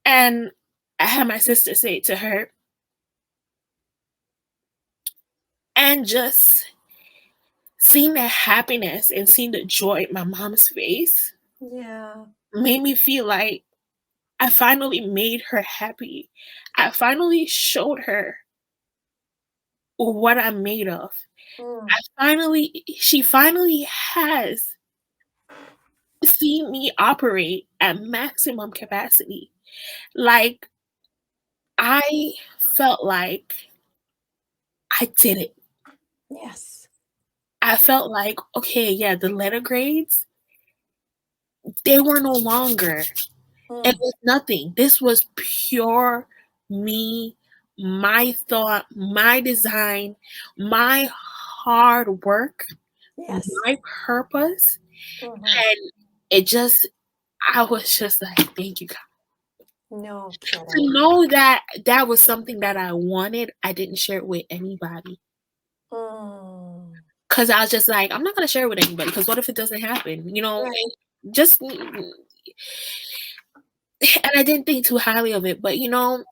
And I had my sister say it to her. And just seeing that happiness and seeing the joy in my mom's face made me feel like I finally made her happy. I finally showed her what I'm made of. She finally has seen me operate at maximum capacity. Like, I felt like I did it. Yes. I felt like, okay, yeah, the letter grades, they were no longer. It was nothing. This was pure me, my thought, my design, my hard work, my purpose. And it just, I was just like, thank you, God. No To kidding. know that that was something that I wanted, I didn't share it with anybody. Because I was just like, I'm not going to share it with anybody because what if it doesn't happen? You know, just, and I didn't think too highly of it. But, you know,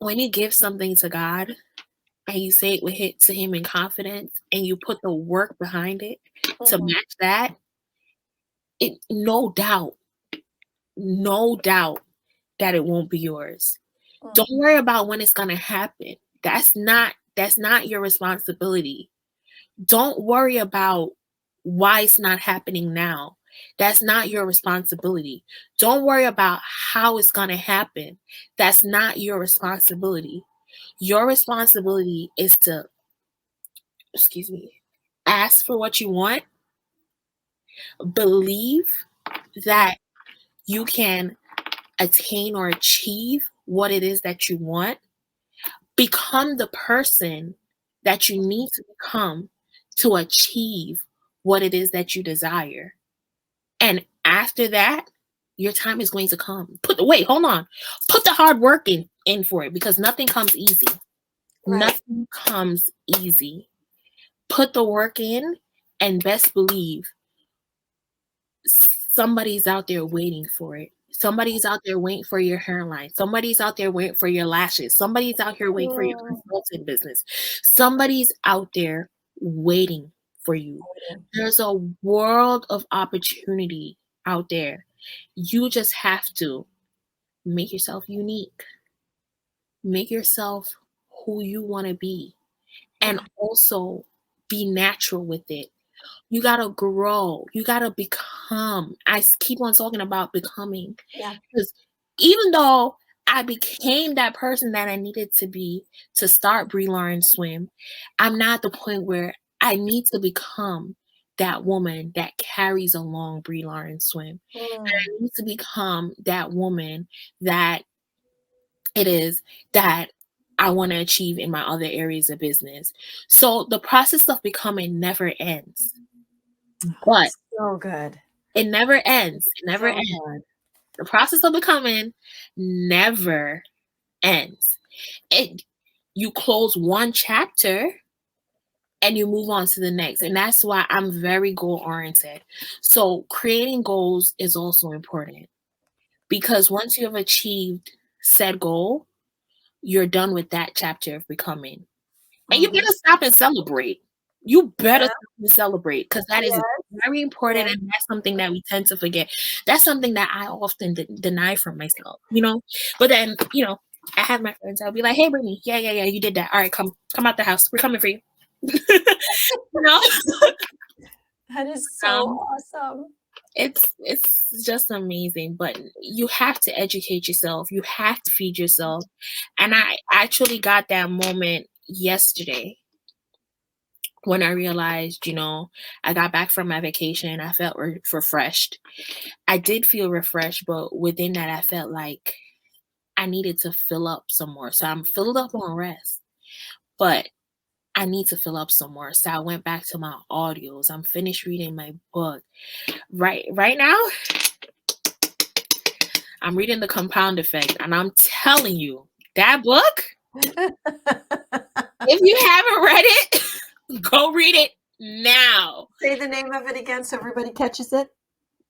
when you give something to God and you say it to Him in confidence and you put the work behind it to match that, no doubt that it won't be yours. Don't worry about when it's going to happen. That's not your responsibility. Don't worry about why it's not happening now. That's not your responsibility. Don't worry about how it's going to happen. That's not your responsibility. Your responsibility is to, ask for what you want, believe that you can attain or achieve what it is that you want, become the person that you need to become to achieve what it is that you desire. And after that, your time is going to come. Hold on. Put the hard work in for it because nothing comes easy. Nothing comes easy. Put the work in and best believe somebody's out there waiting for it. Somebody's out there waiting for your hairline. Somebody's out there waiting for your lashes. Somebody's out here waiting for your consulting business. Somebody's out there waiting for you. There's a world of opportunity out there. You just have to make yourself unique. Make yourself who you want to be. And also be natural with it. You got to grow. You got to become. I keep on talking about becoming. Because even though I became that person that I needed to be to start Bri Lauren Swim, I'm not at the point where I need to become that woman that carries along Bri Lauren Swim. And I need to become that woman that it is that I want to achieve in my other areas of business. So the process of becoming never ends. But so good. It never ends. It never ends. The process of becoming never ends. You close one chapter and you move on to the next. And that's why I'm very goal oriented. So creating goals is also important because once you have achieved said goal, you're done with that chapter of becoming. And you better stop and celebrate. You better stop and celebrate because that is very important and that's something that we tend to forget. That's something that I often deny from myself, you know? But then, you know, I have my friends, I'll be like, hey, Brittany, yeah, you did that. All right, come out the house. We're coming for you. You know? That is so awesome. It's just amazing, but you have to educate yourself. You have to feed yourself. And I actually got that moment yesterday when I realized, I got back from my vacation. I felt refreshed. I did feel refreshed, but within that, I felt like I needed to fill up some more. So I'm filled up on rest, but I need to fill up some more. So I went back to my audios. I'm finished reading my book. Right now, I'm reading The Compound Effect, and I'm telling you, that book, if you haven't read it, go read it now. Say the name of it again so everybody catches it.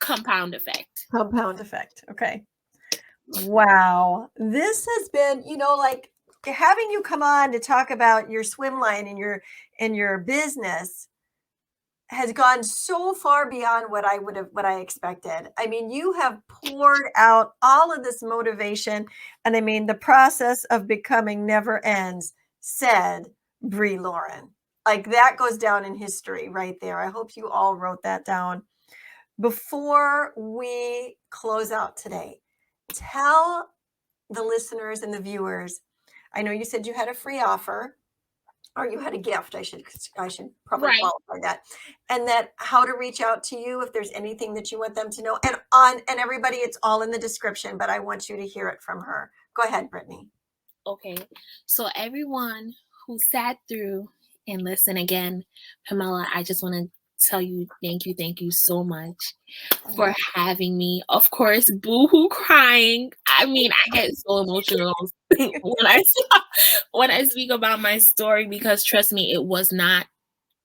Compound Effect. Compound Effect. Okay. Wow. This has been, like having you come on to talk about your swim line and your business has gone so far beyond what I expected. I mean, you have poured out all of this motivation, and I mean, the process of becoming never ends, said Bri Lauren. Like, that goes down in history right there. I hope you all wrote that down. Before we close out today, tell the listeners and the viewers, I know you said you had a free offer, or you had a gift. I should probably Right. qualify that. And that how to reach out to you if there's anything that you want them to know. And everybody, it's all in the description, but I want you to hear it from her. Go ahead, Brittany. Okay. So everyone who sat through and listened again, Pamela, I just want to tell you thank you so much for having me. Of course, boo-hoo crying. I mean, I get so emotional when I speak about my story, because trust me, it was not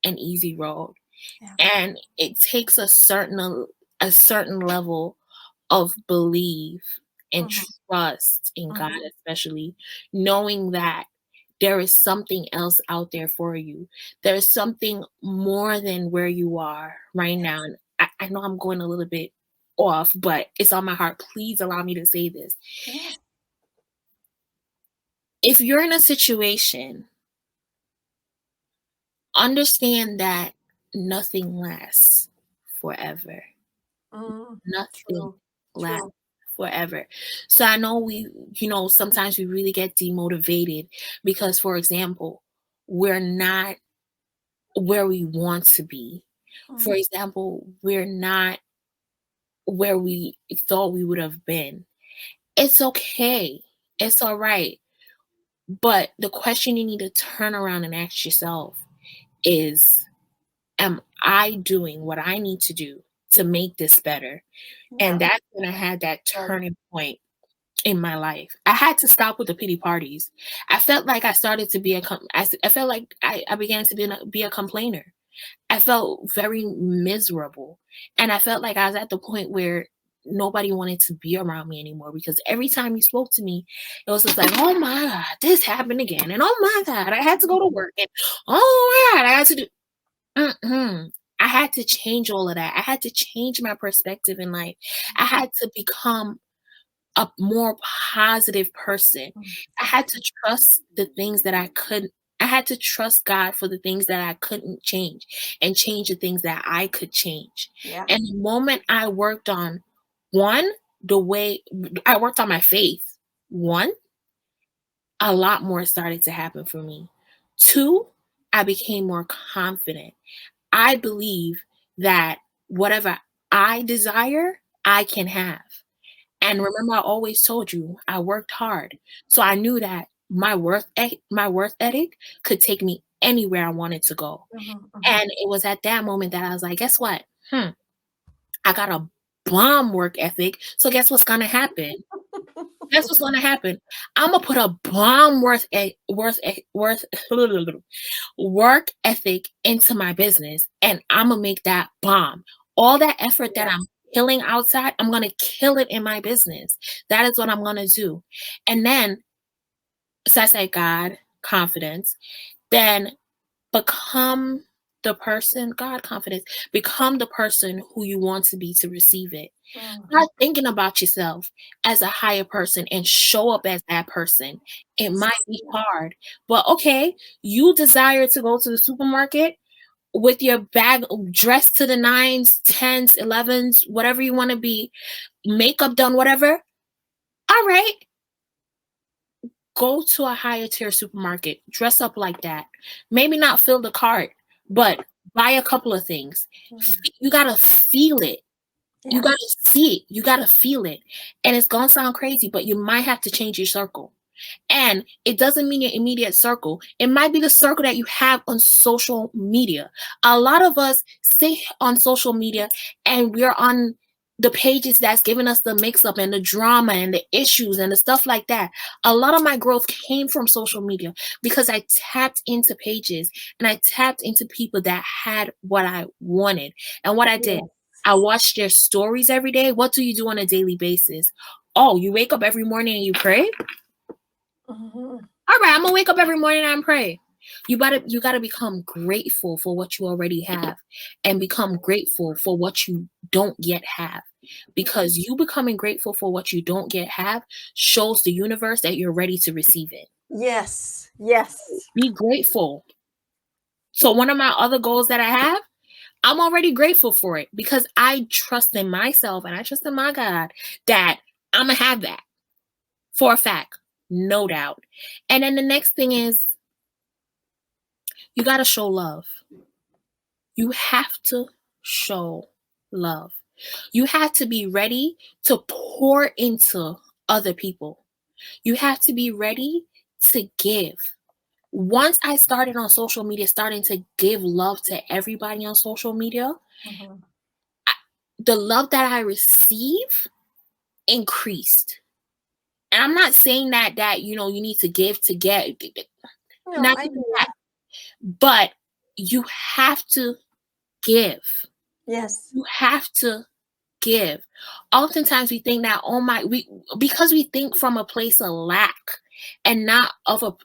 an easy road. Yeah. And it takes a certain level of belief and trust in God, especially knowing that there is something else out there for you. There's something more than where you are right now. And I know I'm going a little bit off, but it's on my heart. Please allow me to say this. Yeah. If you're in a situation, understand that nothing lasts forever. Nothing lasts forever. So I know sometimes we really get demotivated because, for example, we're not where we want to be. For example, we're not where we thought we would have been. It's okay. It's all right. But the question you need to turn around and ask yourself is, am I doing what I need to do to make this better? And that's when I had that turning point in my life. I had to stop with the pity parties. I felt like I started to be I felt like I began to be a complainer. I felt very miserable. And I felt like I was at the point where nobody wanted to be around me anymore, because every time you spoke to me, it was just like, oh my God, this happened again. And oh my God, I had to go to work. And oh my God, I had to do. I had to change all of that. I had to change my perspective in life. I had to become a more positive person. I had to trust the things that I had to trust God for the things that I couldn't change, and change the things that I could change. Yeah. And the moment I worked on I worked on my faith, a lot more started to happen for me. 2, I became more confident. I believe that whatever I desire, I can have. And remember, I always told you I worked hard. So I knew that my worth ethic could take me anywhere I wanted to go. And it was at that moment that I was like, guess what? I got a bomb work ethic. So guess what's going to happen? Guess what's going to happen? I'm going to put a bomb work ethic into my business, and I'm going to make that bomb. All that effort that I'm killing outside, I'm going to kill it in my business. That is what I'm going to do. And then, so I say God, confidence, then become the person, God, confidence, become the person who you want to be to receive it. Start thinking about yourself as a higher person and show up as that person. It might be hard, but okay, you desire to go to the supermarket. with your bag dressed to the 9s, 10s, 11s, whatever you want to be, makeup done, whatever. All right, go to a higher tier supermarket, dress up like that. Maybe not fill the cart, but buy a couple of things. You gotta feel it. You Yeah. gotta see it. You gotta feel it. And it's gonna sound crazy, but you might have to change your circle. And it doesn't mean your immediate circle. It might be the circle that you have on social media. A lot of us sit on social media and we're on the pages that's giving us the mix up and the drama and the issues and the stuff like that. A lot of my growth came from social media because I tapped into pages and I tapped into people that had what I wanted. And what I did, I watched their stories every day. What do you do on a daily basis? Oh, you wake up every morning and you pray? All right, I'm gonna wake up every morning and pray. You gotta become grateful for what you already have and become grateful for what you don't yet have. Because you becoming grateful for what you don't yet have shows the universe that you're ready to receive it. Yes. Yes. Be grateful. So one of my other goals that I have, I'm already grateful for it because I trust in myself and I trust in my God that I'm gonna have that for a fact. No doubt. And then the next thing is you got to show love. You have to show love. You have to be ready to pour into other people. You have to be ready to give. Once I started on social media, starting to give love to everybody on social media, the love that I receive increased. And I'm not saying that you need to give to get. No, Not I even do. that. But you have to give. Yes. You have to give. Oftentimes we think that because we think from a place of lack and not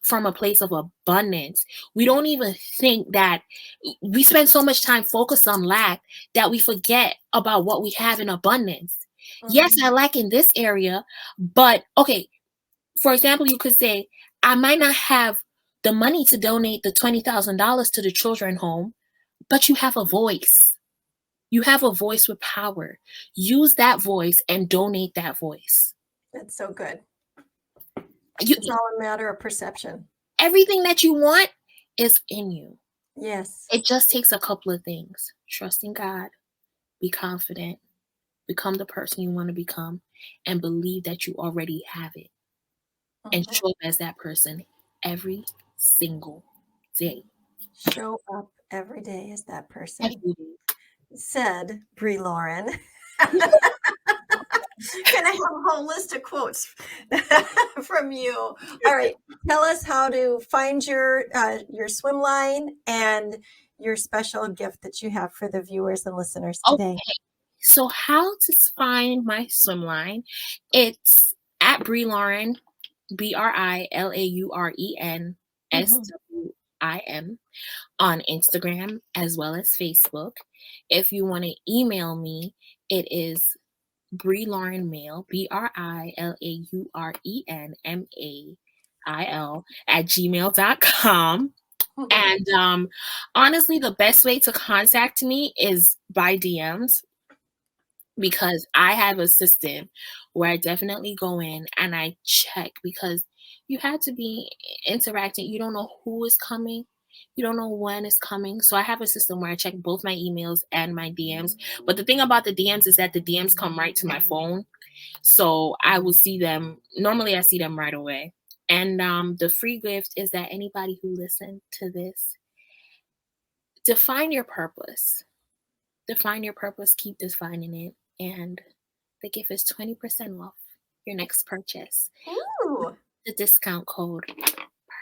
from a place of abundance. We don't even think that we spend so much time focused on lack that we forget about what we have in abundance. Yes, I lack in this area, but okay, for example, you could say, I might not have the money to donate the $20,000 to the children home, but you have a voice. You have a voice with power. Use that voice and donate that voice. That's so good. It's all a matter of perception. Everything that you want is in you. Yes. It just takes a couple of things. Trust in God, be confident, become the person you want to become, and believe that you already have it. And show up as that person every single day. Show up every day as that person. Every day. Said Bri Lauren. Can I have a whole list of quotes from you? All right. Tell us how to find your swim line and your special gift that you have for the viewers and listeners today. Okay. So how to find my swim line? It's at Bri Lauren, BriLauren SWIM on Instagram as well as Facebook. If you want to email me, it is Bri Lauren Mail, BriLaurenMail @gmail.com. And honestly, the best way to contact me is by DMs, because I have a system where I definitely go in and I check, because you have to be interacting. You don't know who is coming. You don't know when it's coming. So I have a system where I check both my emails and my DMs. But the thing about the DMs is that the DMs come right to my phone. So I will see them. Normally I see them right away. And the free gift is that anybody who listened to this, define your purpose. Define your purpose. Keep defining it. And the gift is 20% off your next purchase. Ooh. The discount code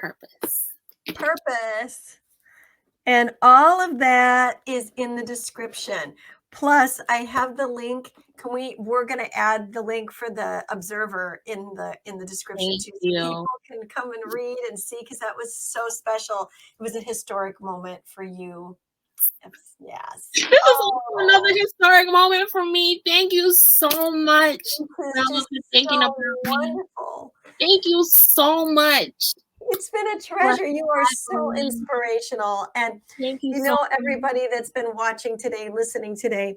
PURPOSE. Purpose. And all of that is in the description. Plus, I have the link. We're going to add the link for the Observer in the description Thank too, so you. people can come and read and see, because that was so special. It was a historic moment for you. Yes. This is another historic moment for me. Thank you so much, Pamela, for thinking about me. Wonderful. Thank you so much. It's been a treasure. You are so inspirational. And Thank you you so know, much. everybody that's been watching today, listening today,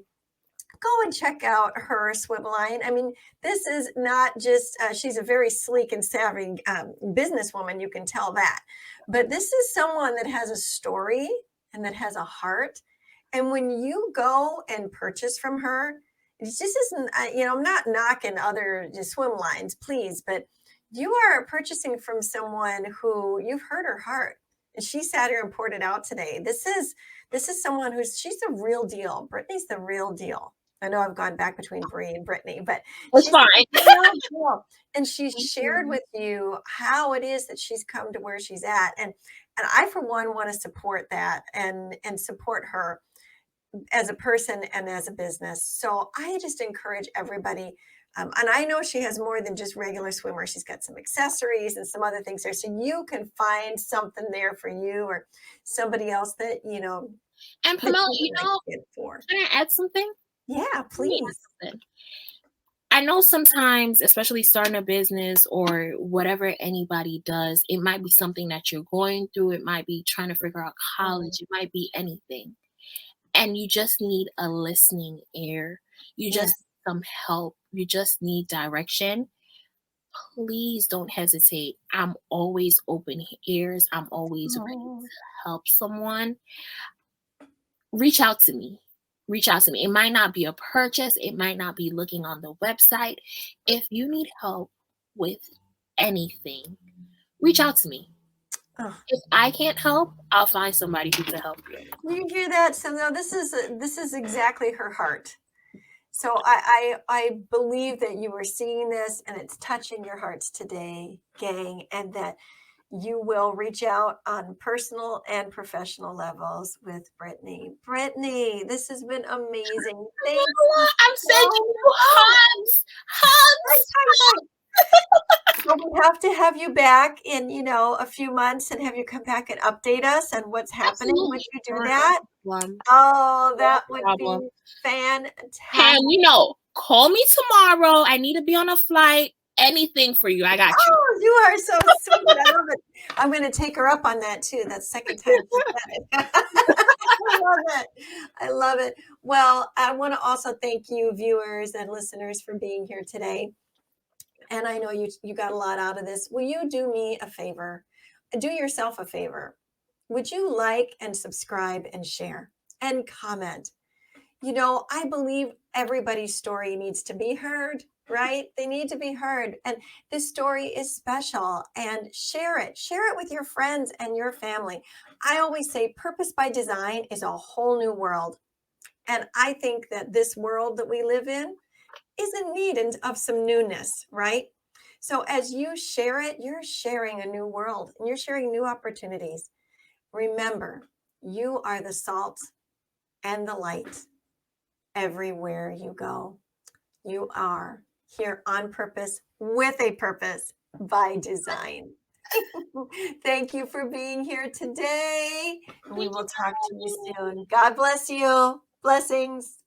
go and check out her swim line. I mean, this is not just, she's a very sleek and savvy businesswoman, you can tell that. But this is someone that has a story and that has a heart. And when you go and purchase from her, it just isn't, you know, I'm not knocking other just swim lines, please, but you are purchasing from someone who you've heard her heart. And she sat here and poured it out today. This is someone she's the real deal. Brittany's the real deal. I know I've gone back between Bri and Brittany, but It's she's fine. the real deal. And she's Thank shared you. with you how it is that she's come to where she's at. And I, for one, want to support that and support her as a person and as a business. So I just encourage everybody. And I know she has more than just regular swimwear. She's got some accessories and some other things there. So you can find something there for you or somebody else that, you know, And that Pamela, you you would like know, to get for. can I add something? Yeah, Let me add please. something. I know sometimes, especially starting a business or whatever anybody does, it might be something that you're going through. It might be trying to figure out college. It might be anything. And you just need a listening ear. You Yes. just need some help. You just need direction. Please don't hesitate. I'm always open ears. I'm always ready Oh, to help someone. Reach out to me. Reach out to me. It might not be a purchase. It might not be looking on the website. If you need help with anything, reach out to me. oh. If I can't help, I'll find somebody who can help you. You hear that? So no, this is exactly her heart. So I believe that you are seeing this and it's touching your hearts today, gang, and that you will reach out on personal and professional levels with Brittany. Brittany, this has been amazing. Thank you I'm sending so you hugs. Hugs. So we have to have you back in, you know, a few months and have you come back and update us on what's happening. Would Absolutely. you do Sure, that? no problem. Oh, No that would problem. be fantastic. Pam, you know, call me tomorrow. I need to be on a flight. Anything for you. I got you. Oh, you are so sweet. I love it. I'm going to take her up on that too. That's second time she said it. I love it. I love it. Well, I want to also thank you, viewers and listeners, for being here today. And I know you got a lot out of this. Will you do me a favor? Do yourself a favor. Would you like and subscribe and share and comment? You know, I believe everybody's story needs to be heard, right? They need to be heard. And this story is special and share it. Share it with your friends and your family. I always say purpose by design is a whole new world. And I think that this world that we live in is in need of some newness, right? So as you share it, you're sharing a new world and you're sharing new opportunities. Remember, you are the salt and the light everywhere you go. You are here on purpose with a purpose by design. Thank you for being here today. We will talk to you soon. God bless you. Blessings.